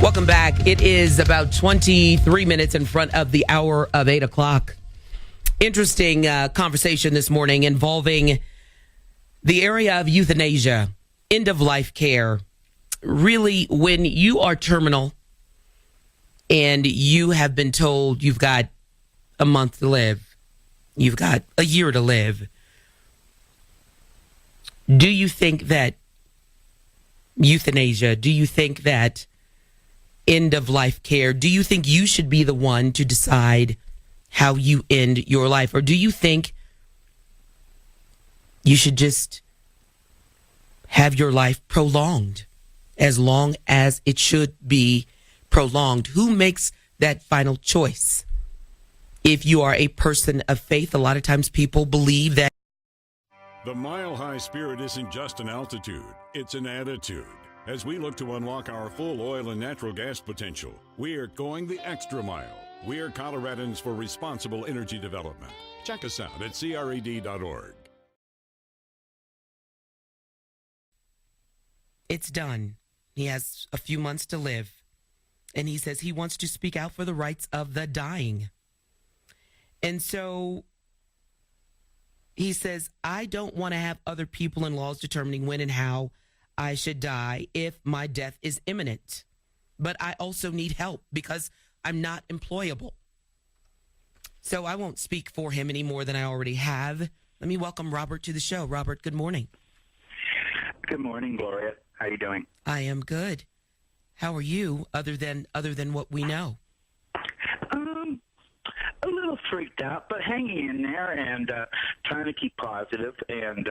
Welcome back. It is about 23 minutes in front of the hour of 8 o'clock. Interesting conversation this morning involving the area of euthanasia, end-of-life care. Really, when you are terminal and you have been told you've got a month to live, you've got a year to live, do you think that euthanasia, do you think that end-of-life care, do you think you should be the one to decide how you end your life? Or do you think you should just have your life prolonged as long as it should be prolonged? Who makes that final choice? If you are a person of faith, a lot of times people believe that the Mile High Spirit isn't just an altitude, it's an attitude. As we look to unlock our full oil and natural gas potential, we are going the extra mile. We are Coloradans for Responsible Energy Development. Check us out at cred.org. it's done. He has a few months to live. And he says he wants to speak out for the rights of the dying. And so he says, I don't want to have other people and laws determining when and how I should die if my death is imminent. But I also need help because I'm not employable. So I won't speak for him any more than I already have. Let me welcome Robert to the show. Robert, good morning. Good morning, Gloria. How are you doing? I am good. How are you, other than what we know? A little freaked out, but hanging in there and trying to keep positive. And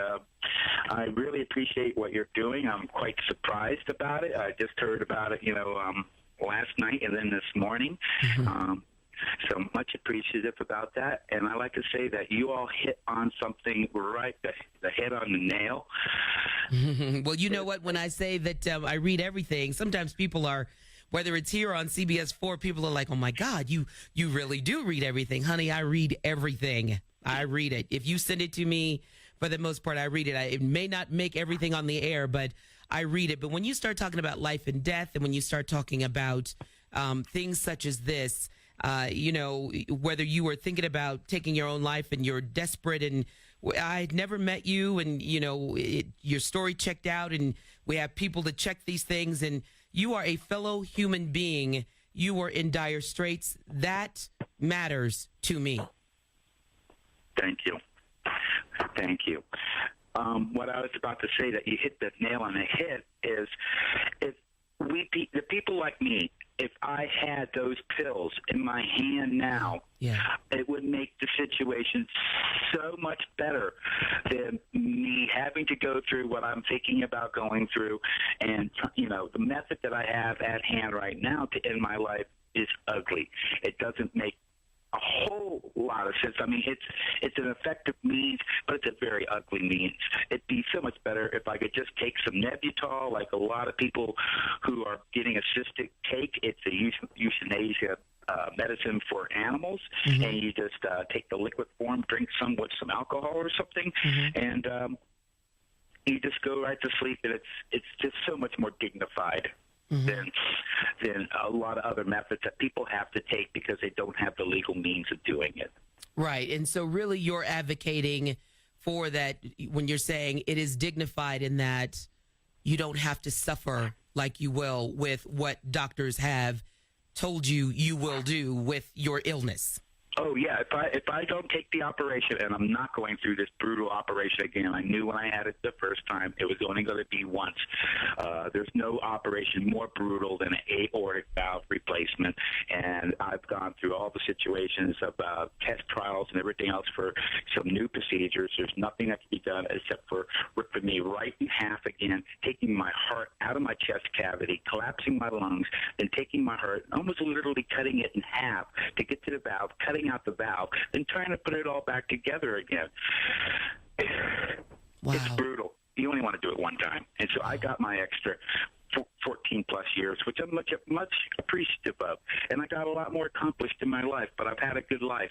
I really appreciate what you're doing. I'm quite surprised about it. I just heard about it, last night and then this morning. Mm-hmm. So much appreciative about that. And I like to say that you all hit on something right, the head on the nail. Well, you know what? When I say that I read everything, sometimes people are, whether it's here on CBS 4, people are like, oh, my God, you really do read everything. Honey, I read everything. I read it. If you send it to me, for the most part, I read it. It may not make everything on the air, but I read it. But when you start talking about life and death, and when you start talking about things such as this, whether you were thinking about taking your own life and you're desperate, and I'd never met you, and, your story checked out, and we have people to check these things, and you are a fellow human being. You are in dire straits. That matters to me. Thank you. Thank you. What I was about to say that you hit the nail on the head is the people like me, if I had those pills in my hand now, it would make the situation so much better than me having to go through what I'm thinking about going through. And, the method that I have at hand right now to end my life is ugly. It doesn't make a whole lot of sense. I mean, it's an effective means, but it's a very ugly means. It'd be so much better if I could just take some Nebutol, like a lot of people who are getting assisted take. It's a euthanasia medicine for animals, mm-hmm. and you just take the liquid form, drink some with some alcohol or something, mm-hmm. and you just go right to sleep. And it's just so much more dignified. Mm-hmm. than a lot of other methods that people have to take because they don't have the legal means of doing it. Right. And so really you're advocating for that when you're saying it is dignified in that you don't have to suffer like you will with what doctors have told you will do with your illness. Oh, yeah. If I don't take the operation, and I'm not going through this brutal operation again, I knew when I had it the first time it was only going to be once. There's no operation more brutal than an aortic valve replacement, and I've gone through all the situations of test trials and everything else for some new procedures. There's nothing that can be done except for ripping me right in half again, taking my heart out of my chest cavity, collapsing my lungs, then taking my heart, almost literally cutting it in half to get to the valve, cutting out the valve, then trying to put it all back together again. Wow. It's brutal. You only want to do it one time. And so I got my extra 14 14 plus years, which I'm much appreciative of. And I got a lot more accomplished in my life, but I've had a good life.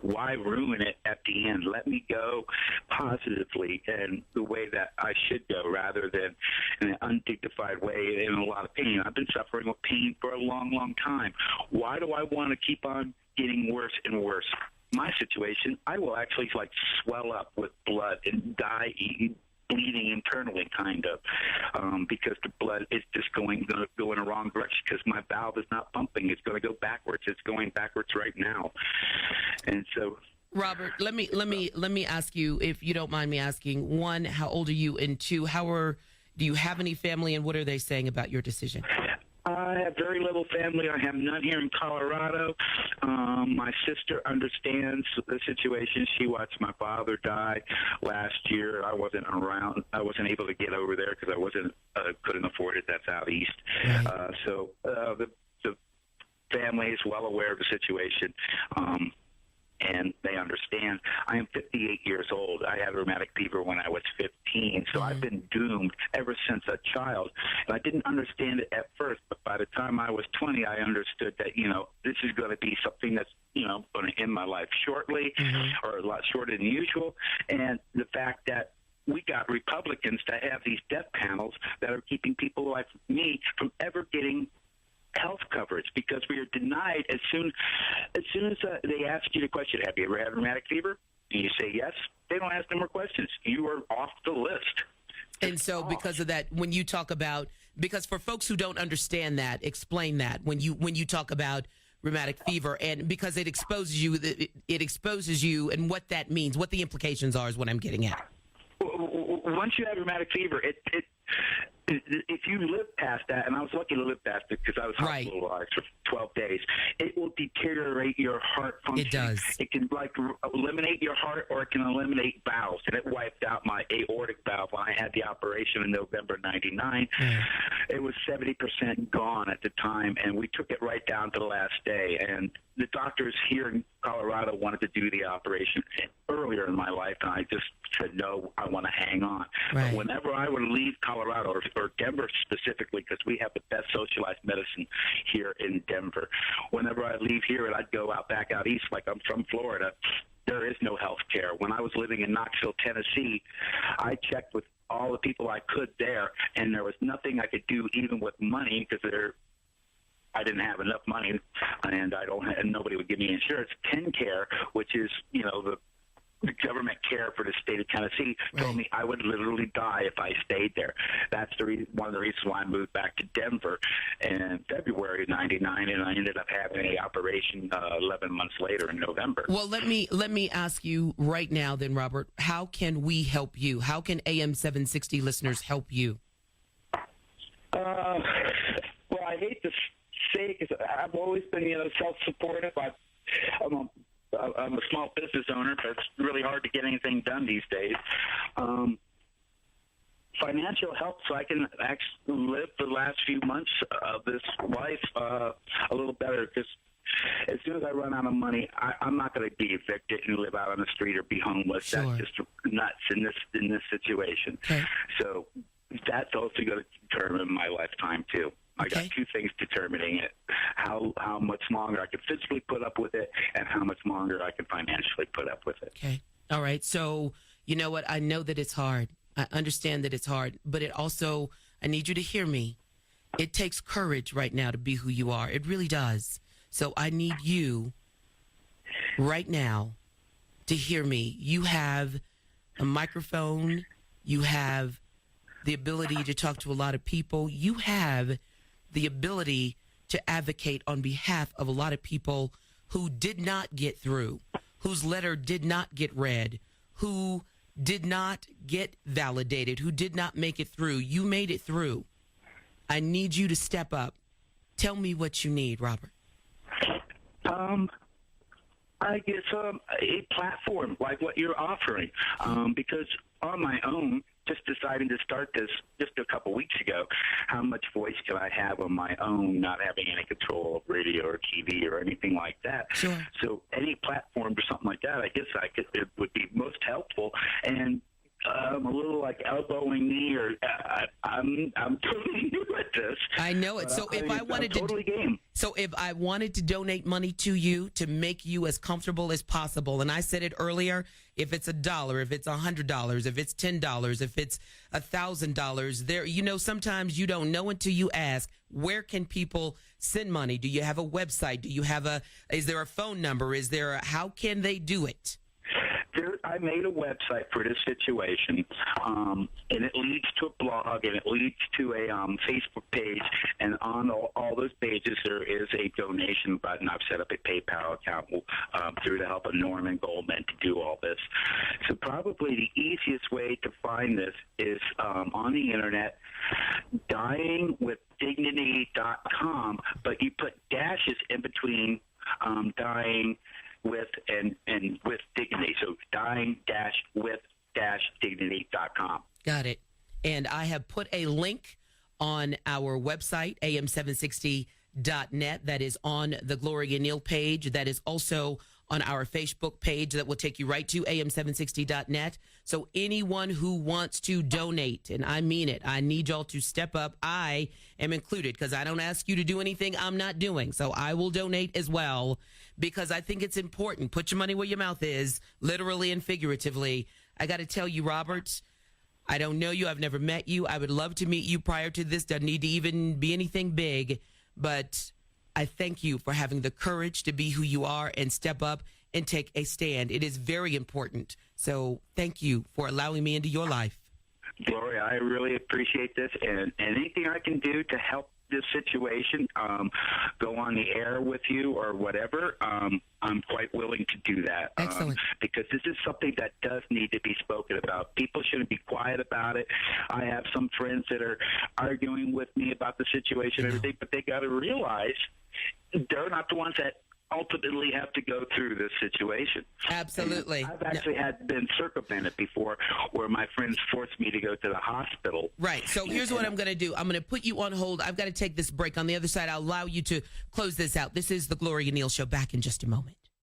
Why ruin it at the end? Let me go positively and the way that I should go rather than in an undignified way in a lot of pain. I've been suffering with pain for a long, long time. Why do I want to keep on getting worse and worse? My situation, I will actually swell up with blood and die bleeding internally, kind of, because the blood is just going to go in a wrong direction because my valve is not pumping. It's going to go backwards. It's going backwards right now, and so. Robert, let me ask you, if you don't mind me asking, one, how old are you, and two, do you have any family, and what are they saying about your decision? I have very little family. I have none here in Colorado. My sister understands the situation. She watched my father die last year. I wasn't around. I wasn't able to get over there because I couldn't afford it. That's out east. Right. So the family is well aware of the situation. And they understand. I am 58 years old. I had rheumatic fever when I was 15, so I've been doomed ever since a child. And I didn't understand it at first, but by the time I was 20, I understood that, this is going to be something that's, going to end my life shortly or a lot shorter than usual. And the fact that we got Republicans to have these death panels that are keeping people like me from ever getting health coverage because we are denied as soon as they ask you the question, have you ever had rheumatic fever? And you say yes, they don't ask no more questions. You are off the list. And so because of that, when you talk about, because for folks who don't understand that, explain that when you talk about rheumatic fever, and because it exposes you and what that means, what the implications are is what I'm getting at. Once you have rheumatic fever, if you live past that, and I was lucky to live past it because I was hospitalized for 12 days, it will deteriorate your heart function. It does. It can eliminate your heart, or it can eliminate valves. And it wiped out my aortic valve when I had the operation in November '99. It was 70% gone at the time, and we took it right down to the last day. And the doctors here in Colorado wanted to do the operation earlier in my life, and I just said, no, I want to hang on. Right. But whenever I would leave Colorado, or Denver specifically, because we have the best socialized medicine here in Denver, whenever I leave here and I'd go back out east, like I'm from Florida, there is no health care. When I was living in Knoxville, Tennessee, I checked with all the people I could there, and there was nothing I could do, even with money, because I didn't have enough money, and nobody would give me insurance. TennCare, which is the government care for the state of Tennessee, told me I would literally die if I stayed there. That's one of the reasons why I moved back to Denver in February of '99, and I ended up having an operation 11 months later in November. Well, let me ask you right now, then, Robert. How can we help you? How can AM 760 listeners help you? Well, I hate to say, because I've always been, self-supportive. I'm a small business owner, but it's really hard to get anything done these days. Financial help, so I can actually live the last few months of this life a little better, because as soon as I run out of money, I'm not going to be evicted and live out on the street or be homeless. Sure. That's just nuts in this situation. Okay. So that's also going to determine my lifetime too. I got two things determining it: how much longer I can physically put up with it, and how much longer I can financially put up with it. Okay. All right. So you know what? I know that it's hard. I understand that it's hard, but it also, I need you to hear me. It takes courage right now to be who you are. It really does. So I need you right now to hear me. You have a microphone. You have the ability to talk to a lot of people. You have the ability to advocate on behalf of a lot of people who did not get through, whose letter did not get read, who did not get validated, who did not make it through. You made it through. I need you to step up. Tell me what you need, Robert. I guess a platform like what you're offering, because on my own, just deciding to start this just a couple weeks ago, how much voice can I have on my own, not having any control of radio or TV or anything like that? Sure. So any platform or something like that, I guess it would be most helpful. And a little like elbowing me, or I'm totally new at this. I know it. So if I wanted totally game. So if I wanted to donate money to you to make you as comfortable as possible, and I said it earlier, if it's $1, if it's $100, if it's $10, if it's $1,000, there, sometimes you don't know until you ask. Where can people send money? Do you have a website? Is there a phone number? How can they do it? I made a website for this situation, and it leads to a blog, and it leads to a Facebook page, and on all those pages there is a donation button. I've set up a PayPal account through the help of Norman Goldman to do all this. So probably the easiest way to find this is on the internet, dyingwithdignity.com, but you put dashes in between dying with and with dignity. So dying-with-dignity.com. Got it. And I have put a link on our website, am760.net, that is on the Gloria Neal page. That is also on our Facebook page that will take you right to am760.net. So anyone who wants to donate, and I mean it, I need y'all to step up. I am included because I don't ask you to do anything I'm not doing. So I will donate as well because I think it's important. Put your money where your mouth is, literally and figuratively. I got to tell you, Robert, I don't know you. I've never met you. I would love to meet you prior to this. Doesn't need to even be anything big, but I thank you for having the courage to be who you are and step up and take a stand. It is very important. So thank you for allowing me into your life. Gloria, I really appreciate this, and anything I can do to help this situation, go on the air with you or whatever, I'm quite willing to do that. Excellent. Because this is something that does need to be spoken about. People shouldn't be quiet about it. I have some friends that are arguing with me about the situation and everything, but they got to realize they're not the ones that ultimately have to go through this situation. Absolutely. And I've actually been circumvented before where my friends forced me to go to the hospital. Right. So here's what I'm going to do. I'm going to put you on hold. I've got to take this break. On the other side, I'll allow you to close this out. This is the Gloria Neal Show. Back in just a moment.